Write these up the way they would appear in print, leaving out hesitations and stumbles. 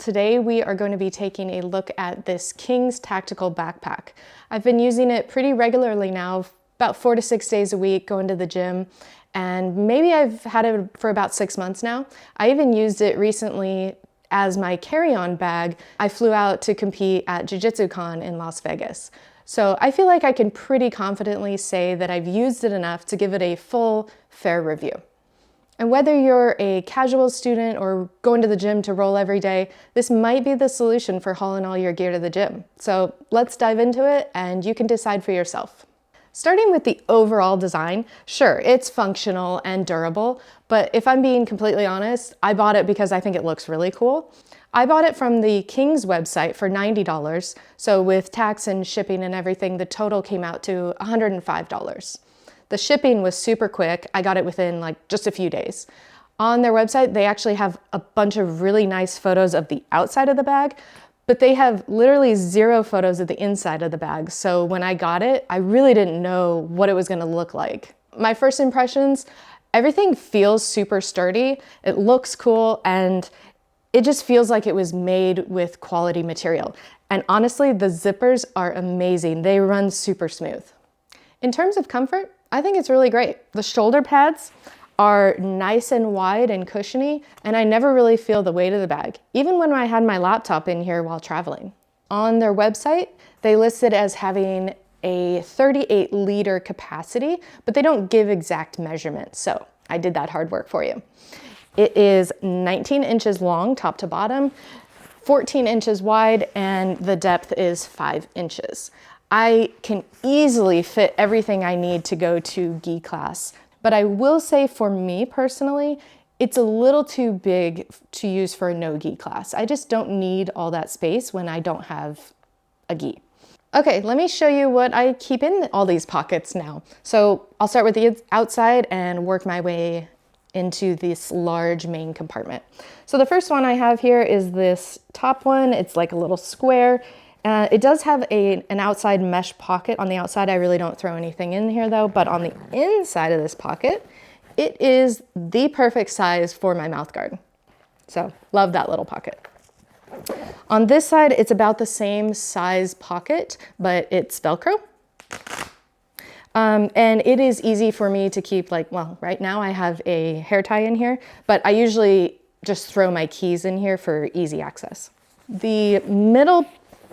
Today we are going to be taking a look at this Kingz Tactical Backpack. I've been using it pretty regularly now, about 4 to 6 days a week, going to the gym, and maybe I've had it for about 6 months now. I even used it recently as my carry-on bag. I flew out to compete at Jiu-Jitsu Con in Las Vegas. So I feel like I can pretty confidently say that I've used it enough to give it a full, fair review. And whether you're a casual student or going to the gym to roll every day, this might be the solution for hauling all your gear to the gym. So let's dive into it and you can decide for yourself. Starting with the overall design, sure, it's functional and durable, but if I'm being completely honest, I bought it because I think it looks really cool. I bought it from the Kingz website for $90, so with tax and shipping and everything, the total came out to $105. The shipping was super quick. I got it within like just a few days. On their website, they actually have a bunch of really nice photos of the outside of the bag, but they have literally 0 photos of the inside of the bag. So when I got it, I really didn't know what it was gonna look like. My first impressions, everything feels super sturdy. It looks cool, and it just feels like it was made with quality material. And honestly, the zippers are amazing. They run super smooth. In terms of comfort, I think it's really great. The shoulder pads are nice and wide and cushiony, and I never really feel the weight of the bag, even when I had my laptop in here while traveling. On their website, they list it as having a 38-liter capacity, but they don't give exact measurements, so I did that hard work for you. It is 19 inches long, top to bottom, 14 inches wide, and the depth is 5 inches. I can easily fit everything I need to go to gi class, but I will say for me personally, it's a little too big to use for a no gi class. I just don't need all that space when I don't have a gi. Okay, let me show you what I keep in all these pockets now. So I'll start with the outside and work my way into this large main compartment. So the first one I have here is this top one. It's like a little square. It does have an outside mesh pocket. On the outside, I really don't throw anything in here though, but on the inside of this pocket, it is the perfect size for my mouth guard. So love that little pocket. On this side, it's about the same size pocket, but it's Velcro. And it is easy for me to keep, like, well, right now I have a hair tie in here, but I usually just throw my keys in here for easy access. The middle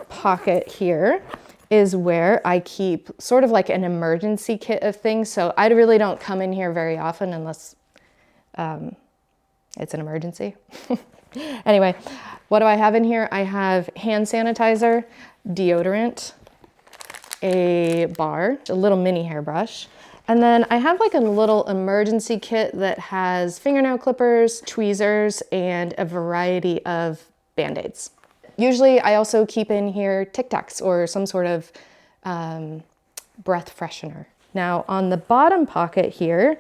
pocket here is where I keep sort of like an emergency kit of things. So I really don't come in here very often unless it's an emergency. Anyway, what do I have in here? I have hand sanitizer, deodorant, a bar, a little mini hairbrush, and then I have like a little emergency kit that has fingernail clippers, tweezers, and a variety of Band-Aids. Usually I also keep in here Tic Tacs or some sort of breath freshener. Now on the bottom pocket here,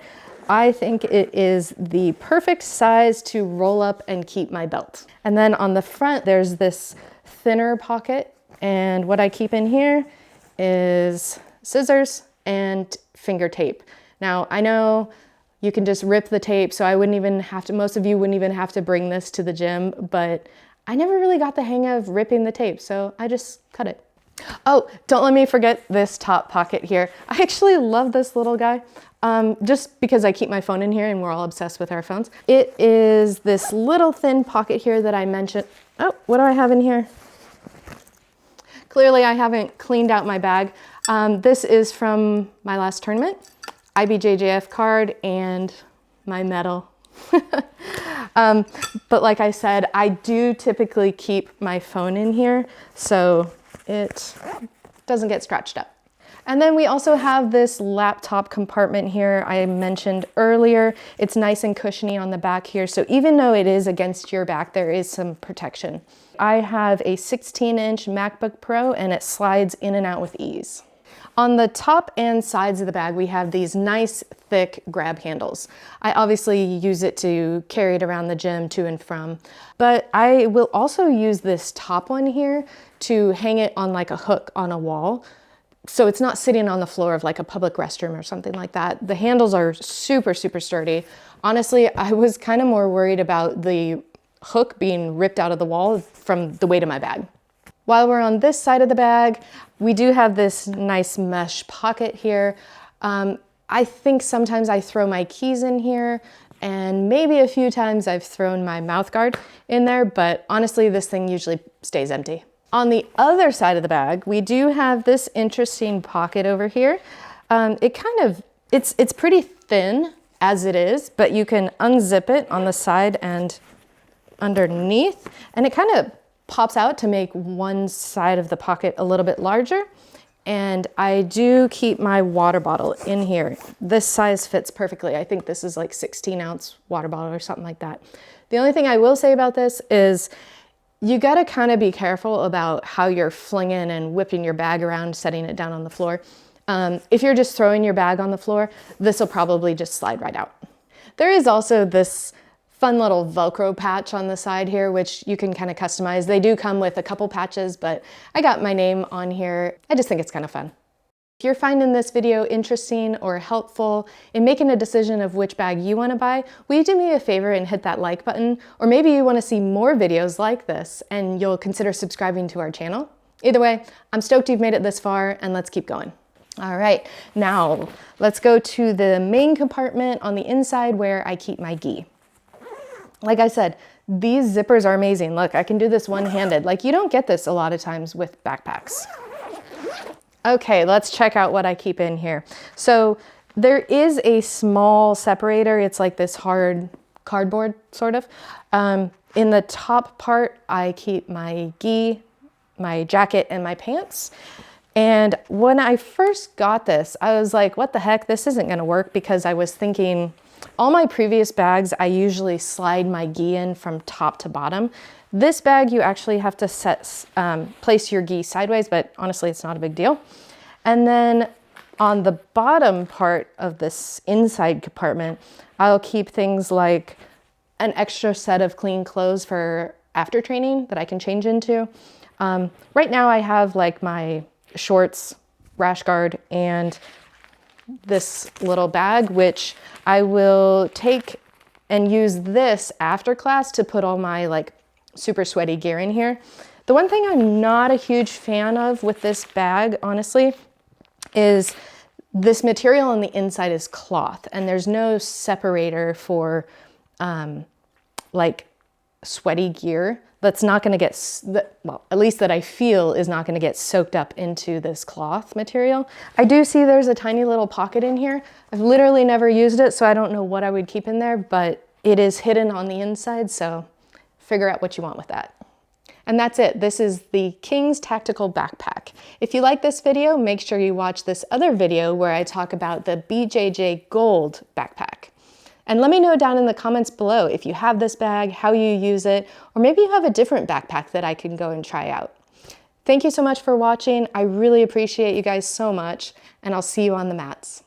I think it is the perfect size to roll up and keep my belt. And then on the front, there's this thinner pocket. And what I keep in here is scissors and finger tape. Now I know you can just rip the tape, so I wouldn't even have to, most of you wouldn't even have to bring this to the gym, but I never really got the hang of ripping the tape, so I just cut it. Oh, don't let me forget this top pocket here. I actually love this little guy, just because I keep my phone in here and we're all obsessed with our phones. It is this little thin pocket here that I mentioned. Oh, what do I have in here? Clearly I haven't cleaned out my bag. This is from my last tournament, IBJJF card and my medal. But like I said, I do typically keep my phone in here so it doesn't get scratched up. And then we also have this laptop compartment here I mentioned earlier. It's nice and cushiony on the back here, so even though it is against your back, there is some protection. I have a 16-inch MacBook Pro and it slides in and out with ease. On the top and sides of the bag, we have these nice thick grab handles. I obviously use it to carry it around the gym to and from, but I will also use this top one here to hang it on like a hook on a wall. So it's not sitting on the floor of like a public restroom or something like that. The handles are super, super sturdy. Honestly, I was kind of more worried about the hook being ripped out of the wall from the weight of my bag. While we're on this side of the bag, we do have this nice mesh pocket here. I think sometimes I throw my keys in here, and maybe a few times I've thrown my mouth guard in there, but honestly, this thing usually stays empty. On the other side of the bag, we do have this interesting pocket over here. It's pretty thin as it is, but you can unzip it on the side and underneath, and it kind of pops out to make one side of the pocket a little bit larger. And I do keep my water bottle in here. This size fits perfectly. I think this is like 16-ounce water bottle or something like that. The only thing I will say about this is you gotta kind of be careful about how you're flinging and whipping your bag around, setting it down on the floor. If you're just throwing your bag on the floor, this will probably just slide right out. There is also this fun little Velcro patch on the side here, which you can kind of customize. They do come with a couple patches, but I got my name on here. I just think it's kind of fun. If you're finding this video interesting or helpful in making a decision of which bag you want to buy, will you do me a favor and hit that like button? Or maybe you want to see more videos like this and you'll consider subscribing to our channel. Either way, I'm stoked you've made it this far, and let's keep going. All right, now let's go to the main compartment on the inside where I keep my gi. Like I said, these zippers are amazing. Look, I can do this one-handed. Like, you don't get this a lot of times with backpacks. Okay, let's check out what I keep in here. So there is a small separator. It's like this hard cardboard, sort of. In the top part, I keep my gi, my jacket, and my pants. And when I first got this, I was like, what the heck? This isn't gonna work, because I was thinking, all my previous bags, I usually slide my gi in from top to bottom. This bag, you actually have to place your gi sideways, but honestly, it's not a big deal. And then on the bottom part of this inside compartment, I'll keep things like an extra set of clean clothes for after training that I can change into. Right now I have like my shorts, rash guard, and this little bag, which I will take and use this after class to put all my like super sweaty gear in here. The one thing I'm not a huge fan of with this bag, honestly, is this material on the inside is cloth, and there's no separator for like sweaty gear that's not going to get, well, at least that I feel is not going to get soaked up into this cloth material. I do see there's a tiny little pocket in here. I've literally never used it, so I don't know what I would keep in there, but it is hidden on the inside, so figure out what you want with that. And that's it. This is the Kingz Tactical Backpack. If you like this video, make sure you watch this other video where I talk about the BJJ Gold backpack. And let me know down in the comments below if you have this bag, how you use it, or maybe you have a different backpack that I can go and try out. Thank you so much for watching. I really appreciate you guys so much, and I'll see you on the mats.